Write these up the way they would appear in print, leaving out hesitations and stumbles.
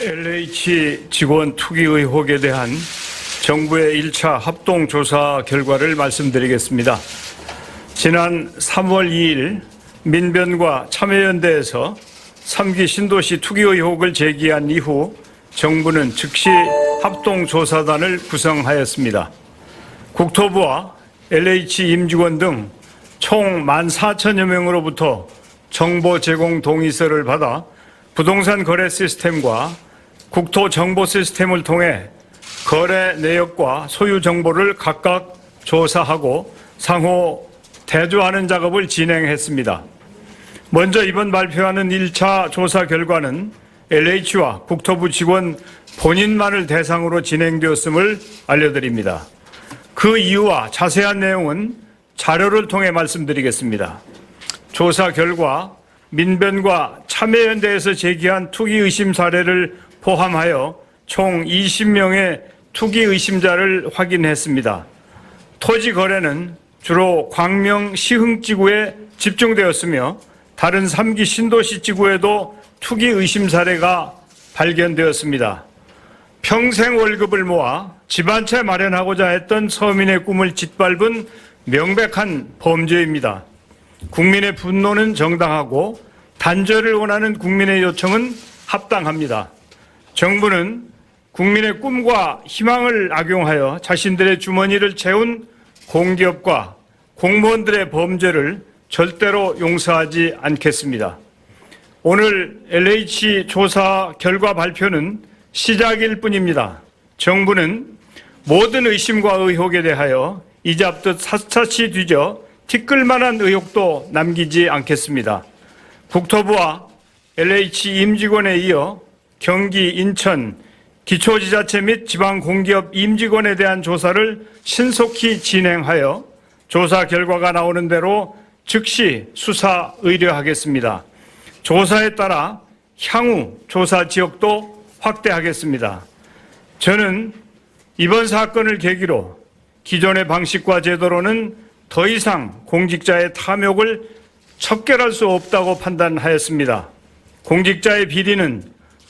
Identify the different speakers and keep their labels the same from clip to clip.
Speaker 1: LH 직원 투기 의혹에 대한 정부의 1차 합동조사 결과를 말씀드리겠습니다. 지난 3월 2일 민변과 참여연대에서 3기 신도시 투기 의혹을 제기한 이후 정부는 즉시 합동조사단을 구성하였습니다. 국토부와 LH 임직원 등 총 14,000여 명으로부터 정보 제공 동의서를 받아 부동산 거래 시스템과 국토 정보 시스템을 통해 거래 내역과 소유 정보를 각각 조사하고 상호 대조하는 작업을 진행했습니다. 먼저 이번 발표하는 1차 조사 결과는 LH와 국토부 직원 본인만을 대상으로 진행되었음을 알려드립니다. 그 이유와 자세한 내용은 자료를 통해 말씀드리겠습니다. 조사 결과 민변과 참여연대에서 제기한 투기 의심 사례를 포함하여 총 20명의 투기 의심자를 확인했습니다. 토지 거래는 주로 광명 시흥지구에 집중되었으며 다른 3기 신도시 지구에도 투기 의심 사례가 발견되었습니다. 평생 월급을 모아 집 한 채 마련하고자 했던 서민의 꿈을 짓밟은 명백한 범죄입니다. 국민의 분노는 정당하고 단절을 원하는 국민의 요청은 합당합니다. 정부는 국민의 꿈과 희망을 악용하여 자신들의 주머니를 채운 공기업과 공무원들의 범죄를 절대로 용서하지 않겠습니다. 오늘 LH 조사 결과 발표는 시작일 뿐입니다. 정부는 모든 의심과 의혹에 대하여 이잡듯 샅샅이 뒤져 티끌만한 의혹도 남기지 않겠습니다. 국토부와 LH 임직원에 이어 경기, 인천, 기초지자체 및 지방공기업 임직원에 대한 조사를 신속히 진행하여 조사 결과가 나오는 대로 즉시 수사 의뢰하겠습니다. 조사에 따라 향후 조사 지역도 확대하겠습니다. 저는 이번 사건을 계기로 기존의 방식과 제도로는 더 이상 공직자의 탐욕을 척결할 수 없다고 판단하였습니다. 공직자의 비리는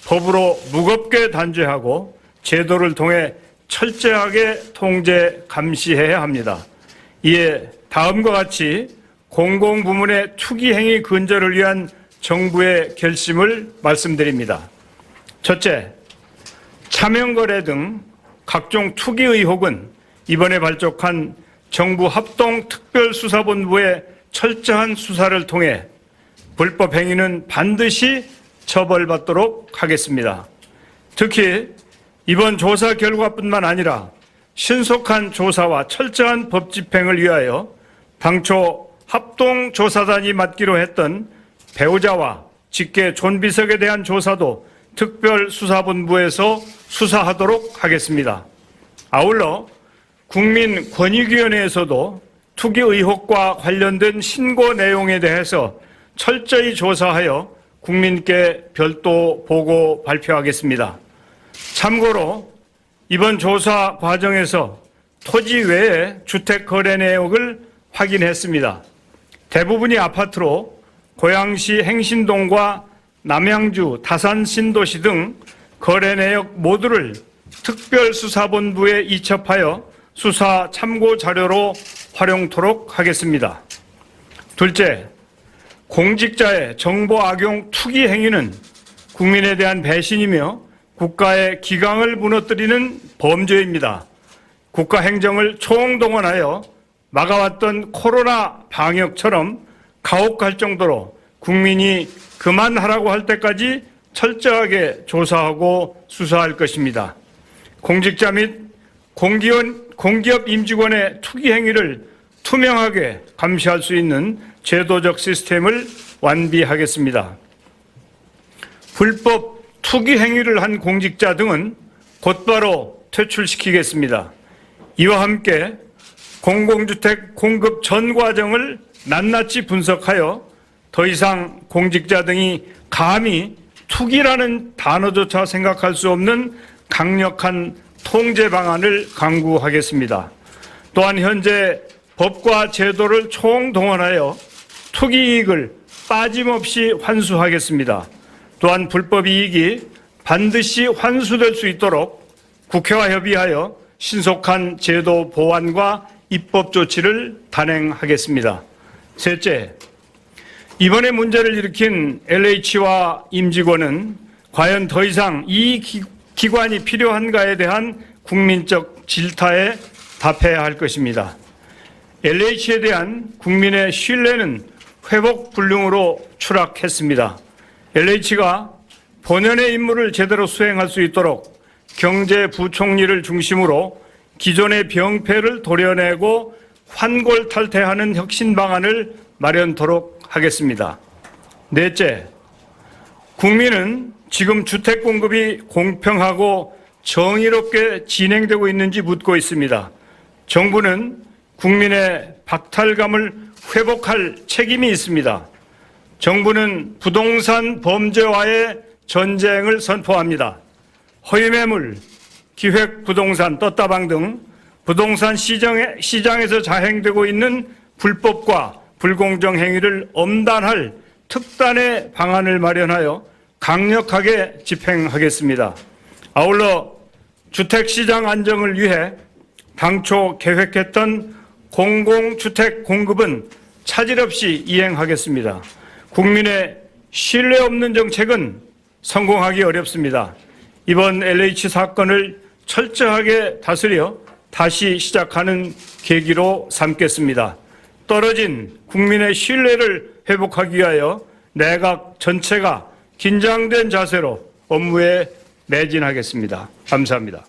Speaker 1: 법으로 무겁게 단죄하고 제도를 통해 철저하게 통제, 감시해야 합니다. 이에 다음과 같이 공공부문의 투기 행위 근절을 위한 정부의 결심을 말씀드립니다. 첫째, 차명거래 등 각종 투기 의혹은 이번에 발족한 정부 합동특별수사본부의 철저한 수사를 통해 불법 행위는 반드시 처벌받도록 하겠습니다. 특히 이번 조사 결과뿐만 아니라 신속한 조사와 철저한 법 집행을 위하여 당초 합동조사단이 맡기로 했던 배우자와 직계 존비석에 대한 조사도 특별수사본부에서 수사하도록 하겠습니다. 아울러 국민권익위원회에서도 투기 의혹과 관련된 신고 내용에 대해서 철저히 조사하여 국민께 별도 보고 발표하겠습니다. 참고로 이번 조사 과정에서 토지 외에 주택 거래 내역을 확인했습니다. 대부분이 아파트로 고양시 행신동과 남양주 다산신도시 등 거래 내역 모두를 특별수사본부에 이첩하여 수사 참고 자료로 활용토록 하겠습니다. 둘째, 공직자의 정보 악용 투기 행위는 국민에 대한 배신이며 국가의 기강을 무너뜨리는 범죄입니다. 국가 행정을 총동원하여 막아왔던 코로나 방역처럼 가혹할 정도로 국민이 그만하라고 할 때까지 철저하게 조사하고 수사할 것입니다. 공직자 및 공기업 임직원의 투기 행위를 투명하게 감시할 수 있는 제도적 시스템을 완비하겠습니다. 불법 투기 행위를 한 공직자 등은 곧바로 퇴출시키겠습니다. 이와 함께 공공주택 공급 전 과정을 낱낱이 분석하여 더 이상 공직자 등이 감히 투기라는 단어조차 생각할 수 없는 강력한 통제 방안을 강구하겠습니다. 또한 현재 법과 제도를 총동원하여 투기 이익을 빠짐없이 환수하겠습니다. 또한 불법 이익이 반드시 환수될 수 있도록 국회와 협의하여 신속한 제도 보완과 입법 조치를 단행하겠습니다. 셋째, 이번에 문제를 일으킨 LH와 임직원은 과연 더 이상 이 기관이 필요한가에 대한 국민적 질타에 답해야 할 것입니다. LH에 대한 국민의 신뢰는 회복 불능으로 추락했습니다. LH가 본연의 임무를 제대로 수행할 수 있도록 경제부총리를 중심으로 기존의 병폐를 도려내고 환골탈태하는 혁신 방안을 마련토록 하겠습니다. 넷째, 국민은 지금 주택 공급이 공평하고 정의롭게 진행되고 있는지 묻고 있습니다. 정부는 국민의 박탈감을 회복할 책임이 있습니다. 정부는 부동산 범죄와의 전쟁을 선포합니다. 허위매물, 기획부동산, 떴다방 등 부동산 시장에서 자행되고 있는 불법과 불공정 행위를 엄단할 특단의 방안을 마련하여 강력하게 집행하겠습니다. 아울러 주택시장 안정을 위해 당초 계획했던 공공주택 공급은 차질 없이 이행하겠습니다. 국민의 신뢰 없는 정책은 성공하기 어렵습니다. 이번 LH 사건을 철저하게 다스려 다시 시작하는 계기로 삼겠습니다. 떨어진 국민의 신뢰를 회복하기 위하여 내각 전체가 긴장된 자세로 업무에 매진하겠습니다. 감사합니다.